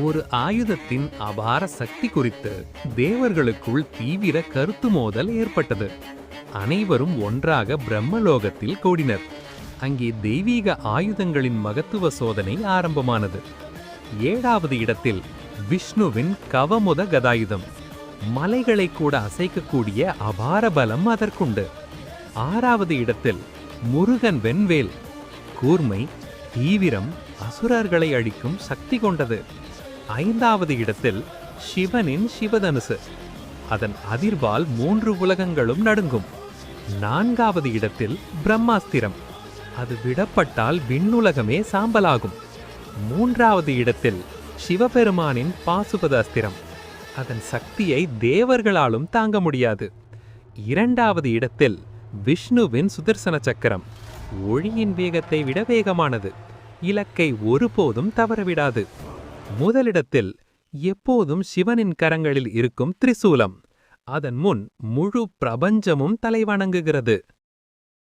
ஒரு ஆயுதத்தின் அபார சக்தி குறித்து தேவர்களுக்குள் தீவிர கருத்து மோதல் ஏற்பட்டது. அனைவரும் ஒன்றாக பிரம்மலோகத்தில் கூடினர். அங்கே தெய்வீக ஆயுதங்களின் மகத்துவ சோதனை ஆரம்பமானது. 7வது இடத்தில் விஷ்ணுவின் கவமுத கதாயுதம். மலைகளை கூட அசைக்கக்கூடிய அபார பலம் அதற்குண்டு. 6வது இடத்தில் முருகன் வெண்வேல். கூர்மை, தீவிரம், அசுரர்களை அழிக்கும் சக்தி கொண்டது. 5வது இடத்தில் சிவனின் சிவதனுசு. அதன் அதிர்வால் 3 உலகங்களும் நடுங்கும். 4வது இடத்தில் பிரம்மாஸ்திரம். அது விடப்பட்டால் விண்ணுலகமே சாம்பலாகும். 3வது இடத்தில் சிவபெருமானின் பாசுபத அஸ்திரம். அதன் சக்தியை தேவர்களாலும் தாங்க முடியாது. 2வது இடத்தில் விஷ்ணுவின் சுதர்சன சக்கரம். ஒளியின் வேகத்தை விட வேகமானது. இலக்கை ஒருபோதும் தவறவிடாது. முதலிடத்தில் எப்போதும் சிவனின் கரங்களில் இருக்கும் திரிசூலம். அதன் முன் முழு பிரபஞ்சமும் தலைவணங்குகிறது.